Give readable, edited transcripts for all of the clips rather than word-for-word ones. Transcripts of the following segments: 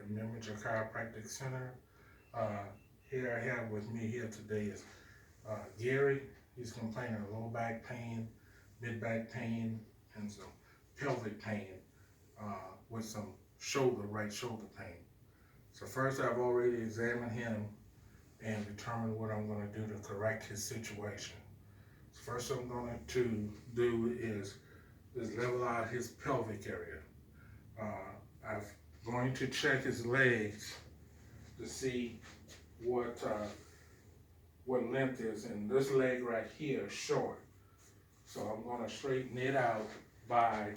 Remembrance Chiropractic Center. Uh, Here I have with me here today is Gary. He's complaining of low back pain, mid back pain, and some pelvic pain with some right shoulder pain. So first, I've already examined him and determined what I'm going to do to correct his situation. So first, I'm going to do is level out his pelvic area. I'm going to check his legs to see what length is, and this leg right here is short. So I'm going to straighten it out by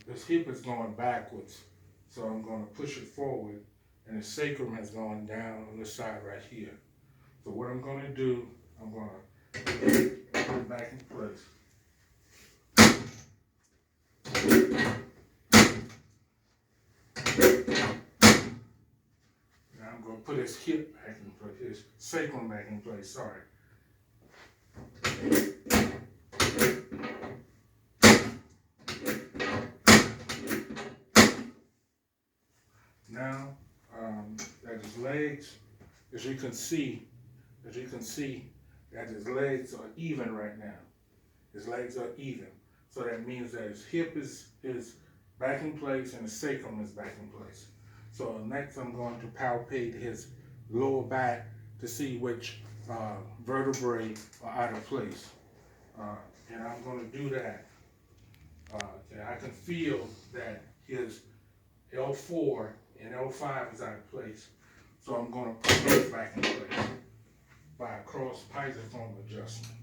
this hip is going backwards. So I'm going to push it forward, and the sacrum has gone down on this side right here. So what I'm going to do, I'm going to put it back in place. Now I'm going to put his hip back in place, his sacrum back in place, sorry. Now, that his legs, as you can see, that his legs are even right now. His legs are even. So that means that his hip is back in place and his sacrum is back in place. So next I'm going to palpate his lower back to see which vertebrae are out of place. And I'm going to do that. Okay, I can feel that his L4 and L5 is out of place. So I'm going to put those back in place by a cross piezoform adjustment.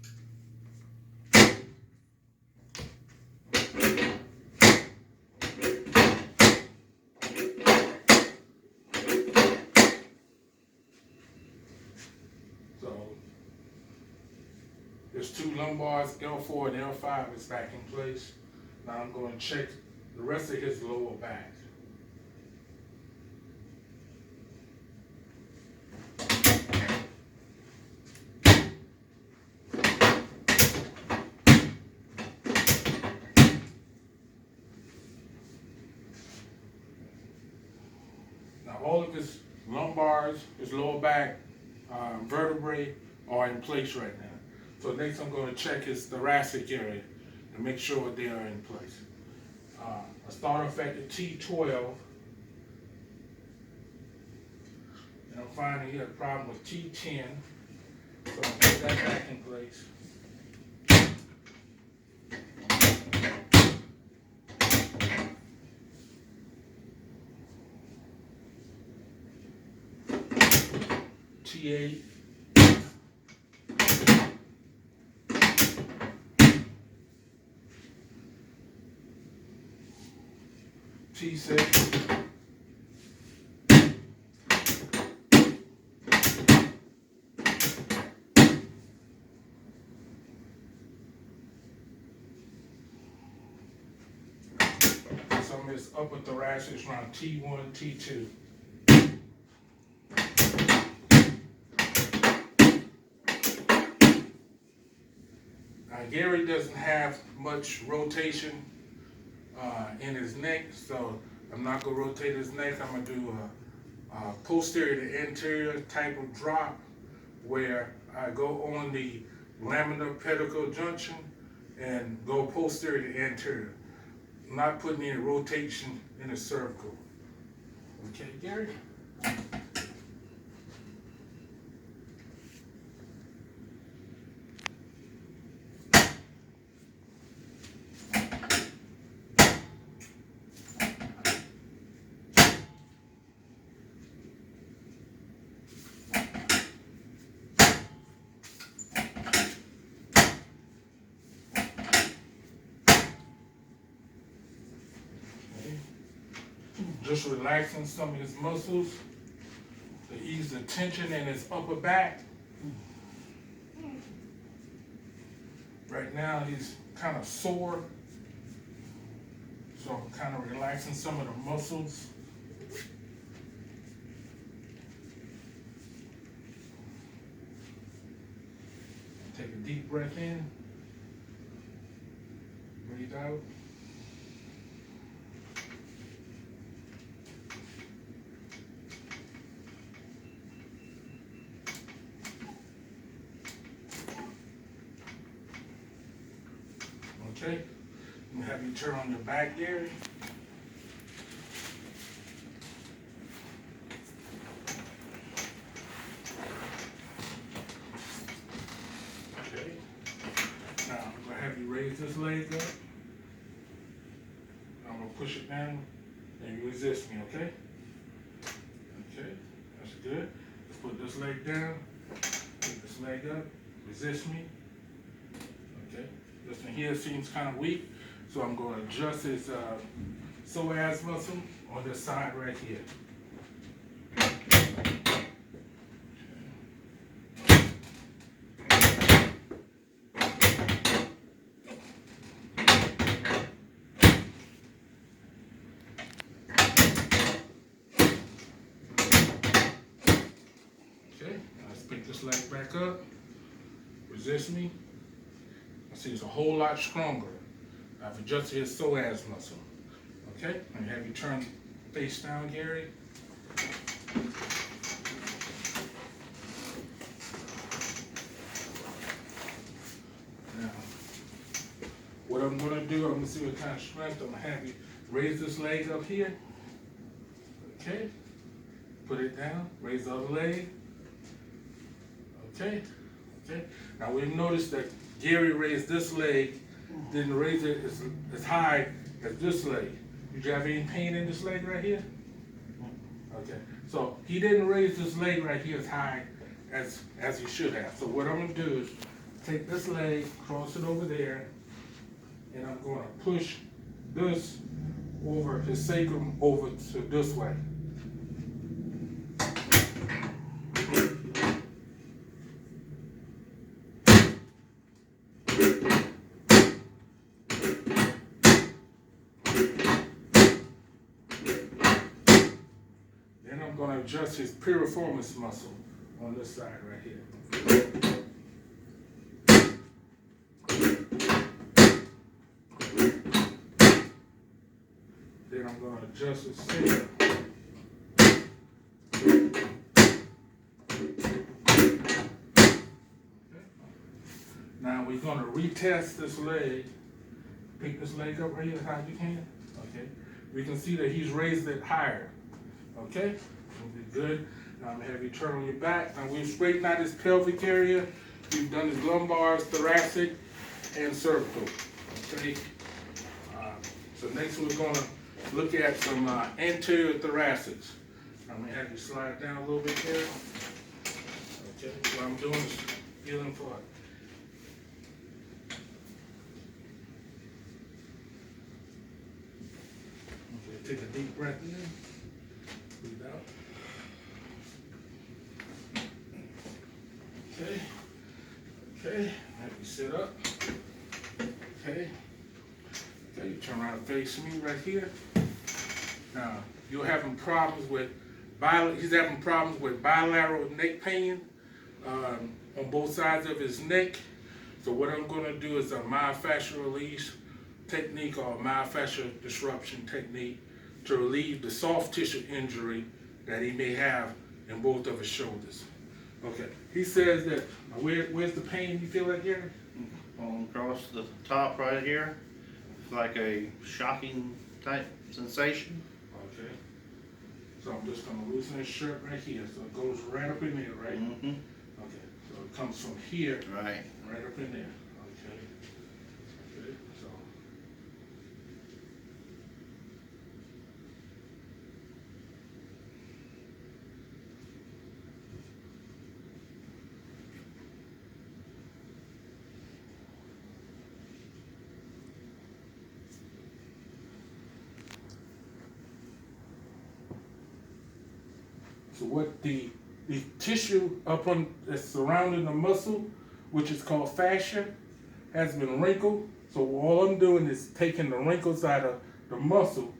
So there's two lumbars, L4 and L5 is back in place. Now I'm going to check the rest of his lower back. Now all of his lumbars, his lower back vertebrae are in place right now. So next I'm going to check his thoracic area to make sure they are in place. I start off at the T12, and I'm finding he had a problem with T10, so I'll put that back in place. T8, T6, some of his upper thoracic is around T1, T2. Now Gary doesn't have much rotation in his neck, so I'm not going to rotate his neck. I'm going to do a posterior to anterior type of drop where I go on the laminar pedicle junction and go posterior to anterior. I'm not putting any rotation in the cervical. Okay, Gary? Just relaxing some of his muscles to ease the tension in his upper back. Right now he's kind of sore, so I'm kind of relaxing some of the muscles. Take a deep breath in, breathe out. I'm gonna have you turn on your back, Gary. Okay. Now I'm gonna have you raise this leg up. I'm gonna push it down and you resist me, okay? Okay, that's good. Let's put this leg down, put this leg up, resist me. Okay, this one here seems kind of weak, so I'm gonna adjust his psoas muscle on this side right here. Okay, let's pick this leg back up, resist me. I see it's a whole lot stronger. I've adjusted his psoas muscle. Okay, I'm gonna have you turn face down, Gary. Now, what I'm gonna do, I'm gonna see what kind of strength. I'm gonna have you raise this leg up here. Okay, put it down, raise the other leg. Okay, okay. Now we've noticed that Gary raised this leg, didn't raise it as high as this leg. Did you have any pain in this leg right here? Okay, so he didn't raise this leg right here as high as he should have. So what I'm gonna do is take this leg, cross it over there, and I'm gonna push this over his sacrum over to this way. Then I'm gonna adjust his piriformis muscle on this side right here. Then I'm going to adjust his sacrum. Now we're going to retest this leg. Pick this leg up right here as high as you can. Okay. We can see that he's raised it higher. Okay. It'll be good. Now I'm going to have you turn on your back. Now we've straightened out his pelvic area. We've done his lumbars, thoracic, and cervical. Okay. So next we're going to look at some anterior thoracics. I'm going to have you slide down a little bit there. Okay, what I'm doing is feeling for it. Okay, take a deep breath in, breathe out. Okay, okay, have you sit up. Okay. Okay, you turn around and face me right here. Now, you're having problems with, he's having problems with bilateral neck pain on both sides of his neck. So what I'm gonna do is a myofascial release technique or a myofascial disruption technique to relieve the soft tissue injury that he may have in both of his shoulders. Okay, he says that, where's the pain you feel like here? Across the top right here. Like a shocking type sensation. Okay. So I'm just gonna loosen his shirt right here. So it goes right up in there, right? Mm-hmm. Okay. So it comes from here. Right. Right up in there. Okay. Okay. So. So what the tissue up on that's surrounding the muscle, which is called fascia, has been wrinkled. So all I'm doing is taking the wrinkles out of the muscle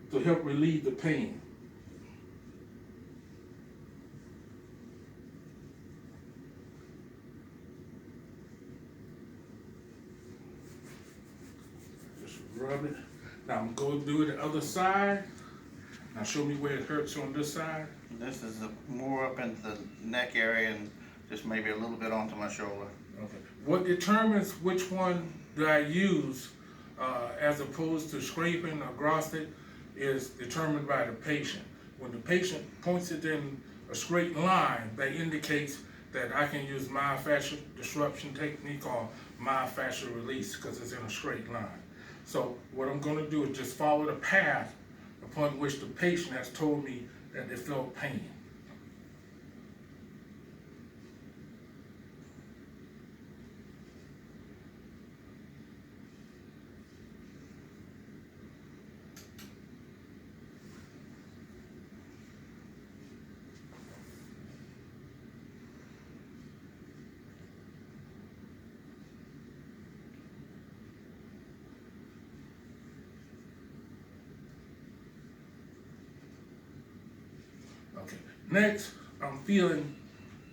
to help relieve the pain. Just rub it. Now I'm going to do it the other side. Now show me where it hurts on this side. This is more up into the neck area and just maybe a little bit onto my shoulder. Okay. What determines which one do I use as opposed to scraping or grossing, is determined by the patient. When the patient points it in a straight line, that indicates that I can use myofascial disruption technique or myofascial release because it's in a straight line. So what I'm going to do is just follow the path upon which the patient has told me that they felt pain. Okay. Next, I'm feeling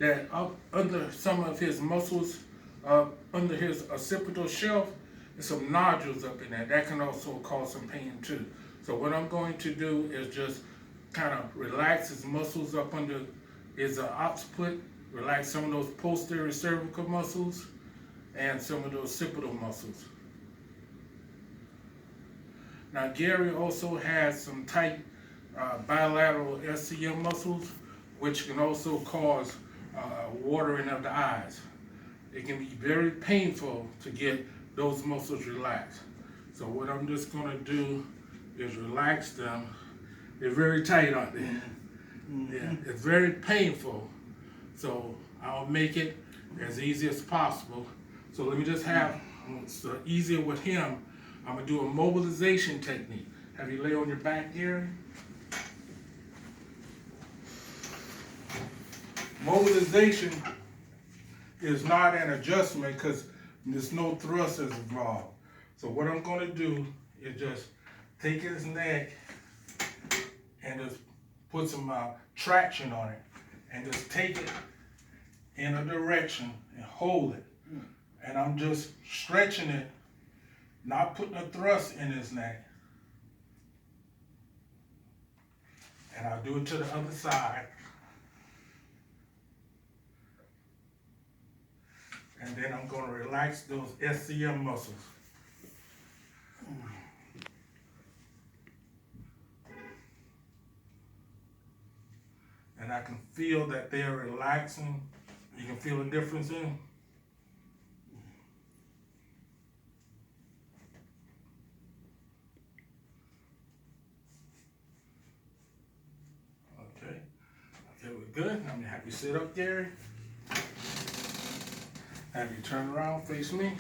that up under some of his muscles, under his occipital shelf, there's some nodules up in there. That can also cause some pain too. So what I'm going to do is just kind of relax his muscles up under his occiput, relax some of those posterior cervical muscles, and some of those occipital muscles. Now Gary also has some tight bilateral SCM muscles, which can also cause watering of the eyes. It can be very painful to get those muscles relaxed. So what I'm just going to do is relax them. They're very tight, aren't they? Yeah, it's very painful. So I'll make it as easy as possible. So let me just have, so easier with him, I'm going to do a mobilization technique. Have you lay on your back here? Mobilization is not an adjustment because there's no thrusters involved. So what I'm going to do is just take his neck and just put some traction on it and just take it in a direction and hold it. And I'm just stretching it, not putting a thrust in his neck. And I'll do it to the other side. And then I'm going to relax those SCM muscles. And I can feel that they're relaxing. You can feel the difference in them. Okay, we're good. I'm gonna have you sit up, Gary. Have you turn around, face me.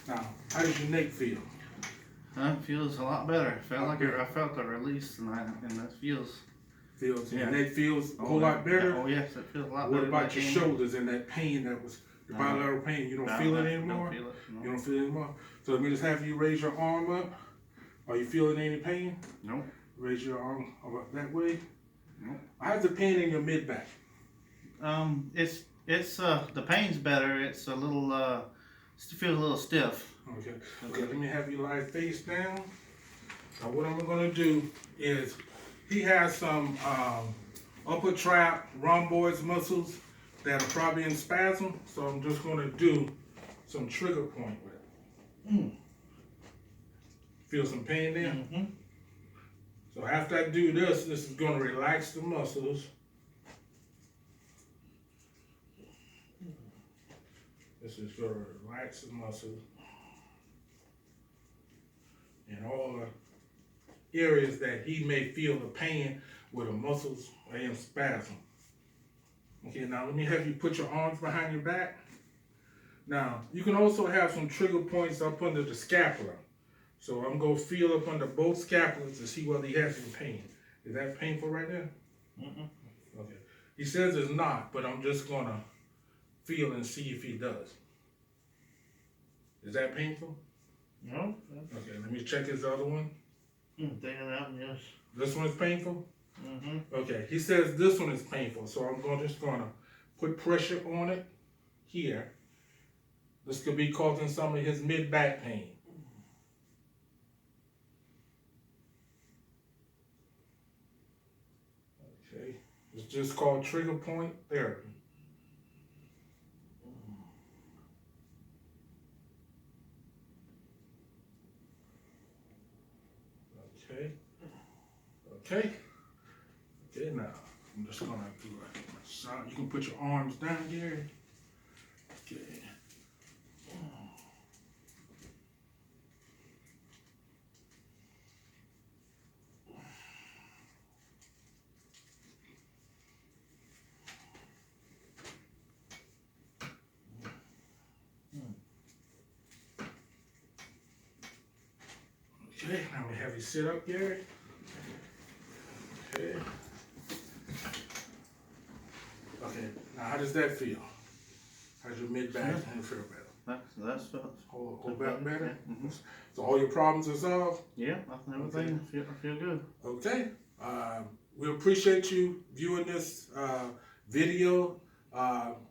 Now, how does your neck feel? That feels a lot better. I felt a release, and that feels. Your neck feels a whole lot better? Oh yes, it feels a lot better. better. What about your shoulders and that pain that was, your bilateral pain? You don't feel it anymore? Don't feel it, no. You don't feel it anymore? So let me just have you raise your arm up. Are you feeling any pain? No. Raise your arm up that way. No. How's the pain in your mid back? It's the pain's better. It's a little still feels a little stiff. Okay. Let me have you lie face down. Now what I'm gonna do is, he has some upper trap rhomboid muscles that are probably in spasm, so I'm just gonna do some trigger point with it. Feel some pain there? Mm-hmm. So after I do this is gonna relax the muscles. This is gonna relax the muscles and all the areas that he may feel the pain where the muscles are in spasm. Okay, now let me have you put your arms behind your back. Now, you can also have some trigger points up under the scapula. So I'm gonna feel up under both scapulas to see whether he has any pain. Is that painful right there? Mm-mm. Okay. He says it's not, but I'm just gonna feel and see if he does. Is that painful? No. Okay, let me check his other one. Taking out, yes. This one is painful? Mm-hmm. Okay, he says this one is painful, so I'm just gonna put pressure on it here. This could be causing some of his mid-back pain. Okay, it's just called trigger point therapy. Okay. Okay, now I'm just gonna do a massage. You can put your arms down, Gary. Okay. Okay, now we have you sit up, Gary. Okay. Okay, now how does that feel? How's your mid back and feel better? That's Whole back better? Mhm. So all your problems are solved? Yeah, I think everything feel good. Okay. We appreciate you viewing this video.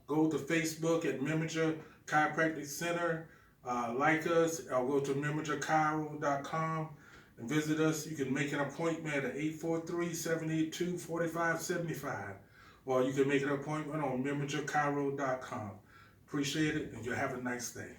Go to Facebook at Memager Chiropractic Center. Like us, or go to MemagerChiro.com and visit us. You can make an appointment at 843-782-4575. Or you can make an appointment on MemagerChiro.com. Appreciate it, and you have a nice day.